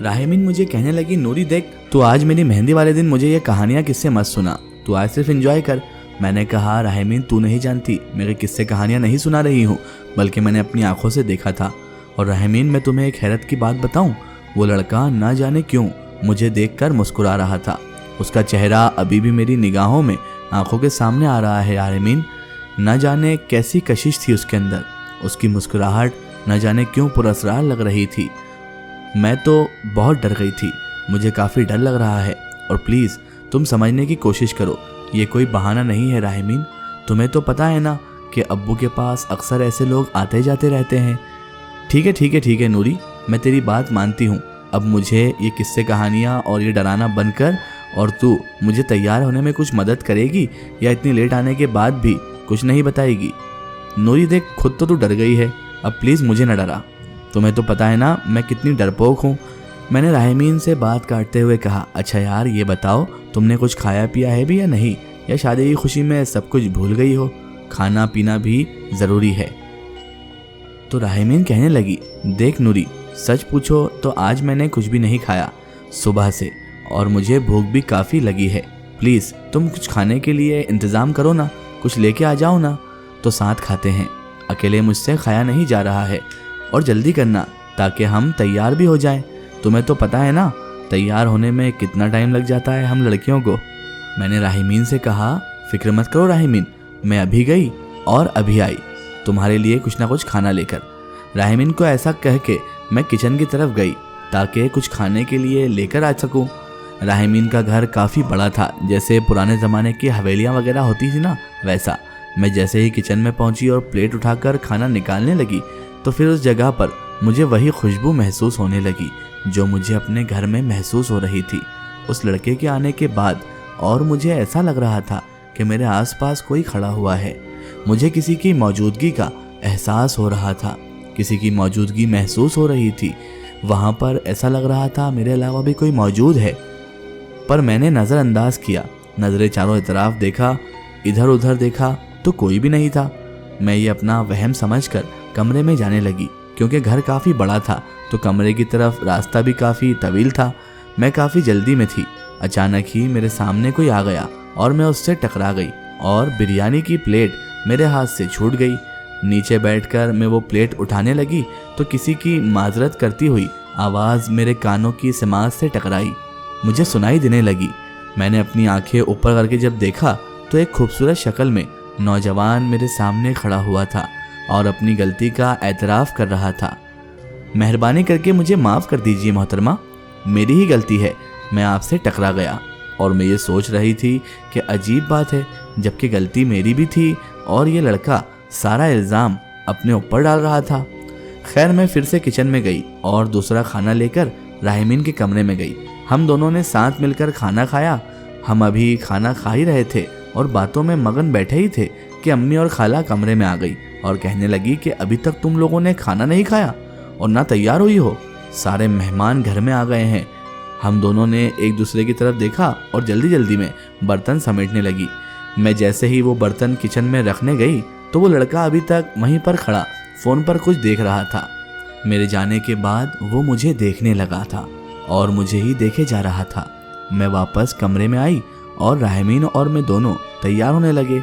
राहिमीन मुझे कहने लगी, नूरी देख, तू आज मेरी मेहंदी वाले दिन मुझे ये कहानियाँ किस्से मत सुना, तू आज सिर्फ एंजॉय कर। मैंने कहा, राहिमीन तू नहीं जानती, मेरे किस्से कहानियाँ नहीं सुना रही हूँ, बल्कि मैंने अपनी आंखों से देखा था। और राहिमीन मैं तुम्हें एक हैरत की बात बताऊँ, वो लड़का ना जाने क्यों मुझे देखकर मुस्कुरा रहा था। उसका चेहरा अभी भी मेरी निगाहों में आंखों के सामने आ रहा है। राहिमीन न जाने कैसी कशिश थी उसके अंदर, उसकी मुस्कुराहट न जाने क्यों पुरस्कार लग रही थी। मैं तो बहुत डर गई थी, मुझे काफ़ी डर लग रहा है। और प्लीज़ तुम समझने की कोशिश करो, ये कोई बहाना नहीं है राहिमीन। तुम्हें तो पता है ना कि अब्बू के पास अक्सर ऐसे लोग आते जाते रहते हैं। ठीक है नूरी, मैं तेरी बात मानती हूँ। अब मुझे ये किस्से कहानियाँ और ये डराना बंद कर, और तू मुझे तैयार होने में कुछ मदद करेगी या इतनी लेट आने के बाद भी कुछ नहीं बताएगी? नूरी देख, खुद तो तू डर गई है, अब प्लीज़ मुझे न डरा। तुम्हें तो पता है ना मैं कितनी डरपोक हूँ। मैंने राहिमीन से बात काटते हुए कहा, अच्छा यार ये बताओ, तुमने कुछ खाया पिया है भी या नहीं, या शादी की खुशी में सब कुछ भूल गई हो? खाना पीना भी ज़रूरी है। तो राहिमीन कहने लगी, देख नूरी, सच पूछो तो आज मैंने कुछ भी नहीं खाया सुबह से, और मुझे भूख भी काफ़ी लगी है। प्लीज़ तुम कुछ खाने के लिए इंतज़ाम करो ना, कुछ लेके आ जाओ ना, तो साथ खाते हैं। अकेले मुझसे खाया नहीं जा रहा है, और जल्दी करना ताकि हम तैयार भी हो जाएं। तुम्हें तो पता है ना तैयार होने में कितना टाइम लग जाता है हम लड़कियों को। मैंने राहिमीन से कहा, फिक्र मत करो राहिमीन, मैं अभी गई और अभी आई तुम्हारे लिए कुछ ना कुछ खाना लेकर। राहिमीन को ऐसा कह के मैं किचन की तरफ गई ताकि कुछ खाने के लिए लेकर आ सकूं। राहिमीन का घर काफ़ी बड़ा था, जैसे पुराने ज़माने की हवेलियाँ वगैरह होती थी ना, वैसा। मैं जैसे ही किचन में पहुंची और प्लेट उठाकर खाना निकालने लगी, तो फिर उस जगह पर मुझे वही खुशबू महसूस होने लगी जो मुझे अपने घर में महसूस हो रही थी उस लड़के के आने के बाद। और मुझे ऐसा लग रहा था कि मेरे आसपास कोई खड़ा हुआ है। मुझे किसी की मौजूदगी का एहसास हो रहा था, किसी की मौजूदगी महसूस हो रही थी वहाँ पर। ऐसा लग रहा था मेरे अलावा भी कोई मौजूद है, पर मैंने नज़रअंदाज किया। नज़रें चारों तरफ देखा, इधर उधर देखा, तो कोई भी नहीं था। मैं ये अपना वहम समझकर कमरे में जाने लगी, क्योंकि घर काफ़ी बड़ा था तो कमरे की तरफ रास्ता भी काफ़ी तवील था। मैं काफ़ी जल्दी में थी। अचानक ही मेरे सामने कोई आ गया और मैं उससे टकरा गई, और बिरयानी की प्लेट मेरे हाथ से छूट गई। नीचे बैठकर मैं वो प्लेट उठाने लगी तो किसी की माजरत करती हुई आवाज़ मेरे कानों की समाज से टकराई, मुझे सुनाई देने लगी। मैंने अपनी आंखें ऊपर करके जब देखा तो एक खूबसूरत शक्ल में नौजवान मेरे सामने खड़ा हुआ था और अपनी गलती का एतराफ़ कर रहा था। मेहरबानी करके मुझे माफ़ कर दीजिए मोहतरमा, मेरी ही गलती है, मैं आपसे टकरा गया। और मैं ये सोच रही थी कि अजीब बात है, जबकि गलती मेरी भी थी और ये लड़का सारा इल्ज़ाम अपने ऊपर डाल रहा था। खैर मैं फिर से किचन में गई और दूसरा खाना लेकर राहिमीन के कमरे में गई। हम दोनों ने साथ मिलकर खाना खाया। हम अभी खाना खा ही रहे थे और बातों में मगन बैठे ही थे कि अम्मी और खाला कमरे में आ गई और कहने लगी कि अभी तक तुम लोगों ने खाना नहीं खाया और ना तैयार हुई हो, सारे मेहमान घर में आ गए हैं। हम दोनों ने एक दूसरे की तरफ देखा और जल्दी जल्दी में बर्तन समेटने लगी। मैं जैसे ही वो बर्तन किचन में रखने गई तो वो लड़का अभी तक वहीं पर खड़ा फ़ोन पर कुछ देख रहा था। मेरे जाने के बाद वो मुझे देखने लगा था और मुझे ही देखे जा रहा था। मैं वापस कमरे में आई और राहिमीन और मैं दोनों तैयार होने लगे।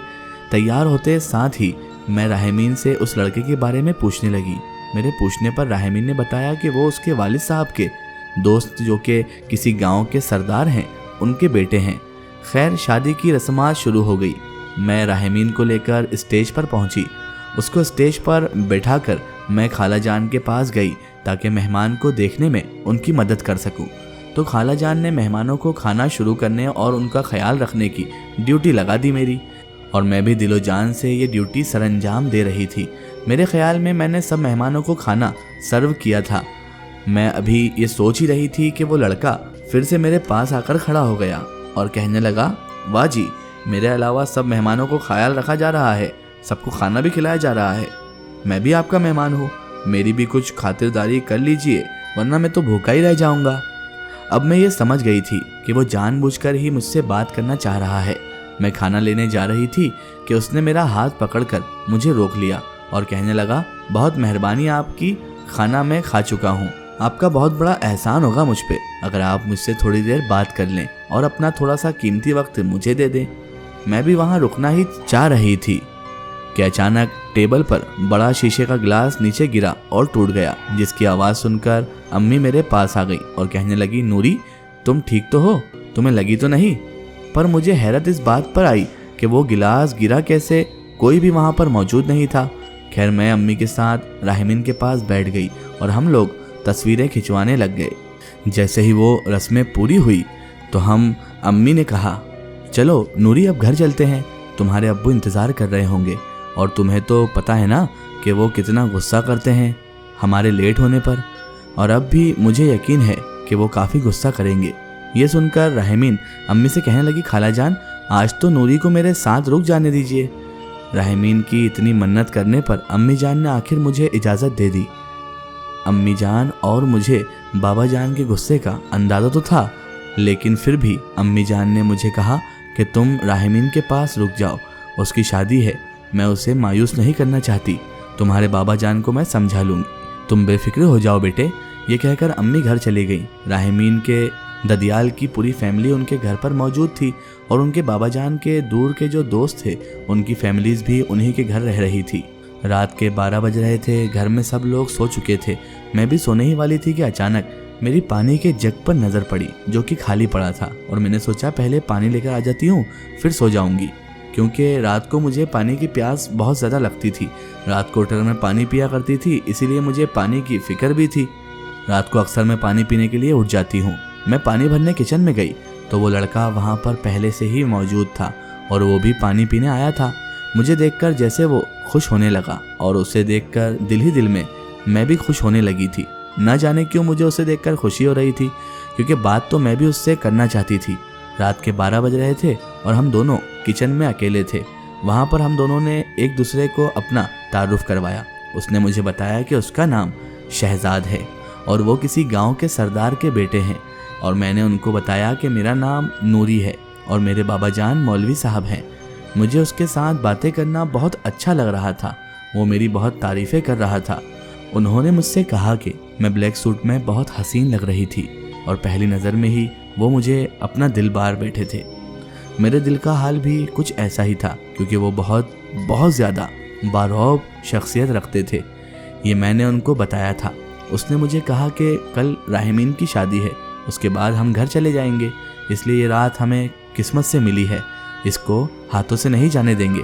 तैयार होते साथ ही मैं राहिमीन से उस लड़के के बारे में पूछने लगी। मेरे पूछने पर राहिमीन ने बताया कि वो उसके वालिद साहब के दोस्त, जो कि किसी गांव के सरदार हैं, उनके बेटे हैं। खैर शादी की रस्मात शुरू हो गई। मैं राहिमीन को लेकर स्टेज पर पहुंची। उसको स्टेज पर बैठाकर मैं खाला जान के पास गई ताकि मेहमान को देखने में उनकी मदद कर सकूं। तो खाला जान ने मेहमानों को खाना शुरू करने और उनका ख्याल रखने की ड्यूटी लगा दी मेरी, और मैं भी दिलो जान से ये ड्यूटी सरअंजाम दे रही थी। मेरे ख्याल में मैंने सब मेहमानों को खाना सर्व किया था। मैं अभी ये सोच ही रही थी कि वो लड़का फिर से मेरे पास आकर खड़ा हो गया और कहने लगा, वाह जी, मेरे अलावा सब मेहमानों को ख्याल रखा जा रहा है, सबको खाना भी खिलाया जा रहा है। मैं भी आपका मेहमान हूँ, मेरी भी कुछ खातिरदारी कर लीजिए, वरना मैं तो भूखा ही रह जाऊँगा। अब मैं ये समझ गई थी कि वो जानबूझकर ही मुझसे बात करना चाह रहा है। मैं खाना लेने जा रही थी कि उसने मेरा हाथ पकड़कर मुझे रोक लिया और कहने लगा, बहुत मेहरबानी आपकी, खाना मैं खा चुका हूँ, आपका बहुत बड़ा एहसान होगा मुझ पे अगर आप मुझसे थोड़ी देर बात कर लें और अपना थोड़ा सा कीमती वक्त मुझे दे दें। मैं भी वहाँ रुकना ही चाह रही थी कि अचानक टेबल पर बड़ा शीशे का गिलास नीचे गिरा और टूट गया, जिसकी आवाज़ सुनकर अम्मी मेरे पास आ गई और कहने लगी, नूरी तुम ठीक तो हो, तुम्हें लगी तो नहीं? पर मुझे हैरत इस बात पर आई कि वो गिलास गिरा कैसे, कोई भी वहाँ पर मौजूद नहीं था। खैर मैं अम्मी के साथ राहिमीन के पास बैठ गई और हम लोग तस्वीरें खिंचवाने लग गए। जैसे ही वो रस्में पूरी हुई तो अम्मी ने कहा, चलो नूरी अब घर चलते हैं, तुम्हारे अब्बू इंतज़ार कर रहे होंगे और तुम्हें तो पता है ना कि वो कितना गुस्सा करते हैं हमारे लेट होने पर, और अब भी मुझे यकीन है कि वो काफ़ी गुस्सा करेंगे। ये सुनकर राहिमीन अम्मी से कहने लगी, खाला जान आज तो नूरी को मेरे साथ रुक जाने दीजिए। राहिमीन की इतनी मन्नत करने पर अम्मी जान ने आखिर मुझे इजाज़त दे दी। अम्मी जान और मुझे बाबा जान के गुस्से का अंदाज़ा तो था, लेकिन फिर भी अम्मी जान ने मुझे कहा कि तुम राहिमीन के पास रुक जाओ, उसकी शादी है, मैं उसे मायूस नहीं करना चाहती, तुम्हारे बाबा जान को मैं समझा लूँगी, तुम बेफिक्र हो जाओ बेटे। ये कहकर अम्मी घर चली गई। राहिमीन के ददियाल की पूरी फैमिली उनके घर पर मौजूद थी और उनके बाबा जान के दूर के जो दोस्त थे उनकी फैमिलीज भी उन्हीं के घर रह रही थी। रात के 12 बज रहे थे, घर में सब लोग सो चुके थे, मैं भी सोने ही वाली थी कि अचानक मेरी पानी के जग पर नज़र पड़ी जो कि खाली पड़ा था, और मैंने सोचा पहले पानी लेकर आ जाती हूँ फिर सो जाऊँगी, क्योंकि रात को मुझे पानी की प्यास बहुत ज़्यादा लगती थी। रात को उठकर मैं पानी पिया करती थी, इसीलिए मुझे पानी की फ़िक्र भी थी। रात को अक्सर मैं पानी पीने के लिए उठ जाती हूँ। मैं पानी भरने किचन में गई तो वो लड़का वहाँ पर पहले से ही मौजूद था और वो भी पानी पीने आया था। मुझे देखकर जैसे वो खुश होने लगा और उसे देखकर दिल ही दिल में मैं भी खुश होने लगी थी। न जाने क्यों मुझे उसे देखकर खुशी हो रही थी, क्योंकि बात तो मैं भी उससे करना चाहती थी। रात के 12 बज रहे थे और हम दोनों किचन में अकेले थे। वहाँ पर हम दोनों ने एक दूसरे को अपना तारुफ करवाया। उसने मुझे बताया कि उसका नाम शहजाद है और वो किसी गांव के सरदार के बेटे हैं, और मैंने उनको बताया कि मेरा नाम नूरी है और मेरे बाबा जान मौलवी साहब हैं। मुझे उसके साथ बातें करना बहुत अच्छा लग रहा था। वो मेरी बहुत तारीफ़ें कर रहा था। उन्होंने मुझसे कहा कि मैं ब्लैक सूट में बहुत हसीन लग रही थी और पहली नज़र में ही वो मुझे अपना दिल बार बैठे थे। मेरे दिल का हाल भी कुछ ऐसा ही था, क्योंकि वो बहुत ज़्यादा बारौब शख्सियत रखते थे। ये मैंने उनको बताया था। उसने मुझे कहा कि कल राहिमीन की शादी है, उसके बाद हम घर चले जाएंगे, इसलिए ये रात हमें किस्मत से मिली है, इसको हाथों से नहीं जाने देंगे,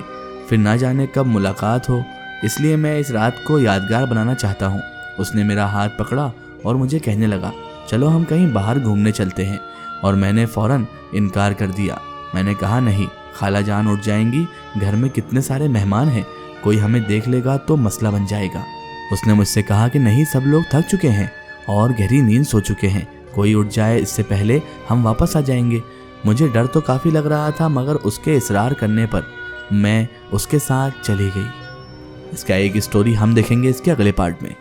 फिर ना जाने कब मुलाकात हो, इसलिए मैं इस रात को यादगार बनाना चाहता हूँ। उसने मेरा हाथ पकड़ा और मुझे कहने लगा, चलो हम कहीं बाहर घूमने चलते हैं, और मैंने फ़ौरन इनकार कर दिया। मैंने कहा नहीं, खाला जान उठ जाएंगी, घर में कितने सारे मेहमान हैं, कोई हमें देख लेगा तो मसला बन जाएगा। उसने मुझसे कहा कि नहीं, सब लोग थक चुके हैं और गहरी नींद सो चुके हैं, कोई उठ जाए इससे पहले हम वापस आ जाएंगे। मुझे डर तो काफ़ी लग रहा था, मगर उसके इसरार करने पर मैं उसके साथ चली गई। इसका एक स्टोरी हम देखेंगे इसके अगले पार्ट में।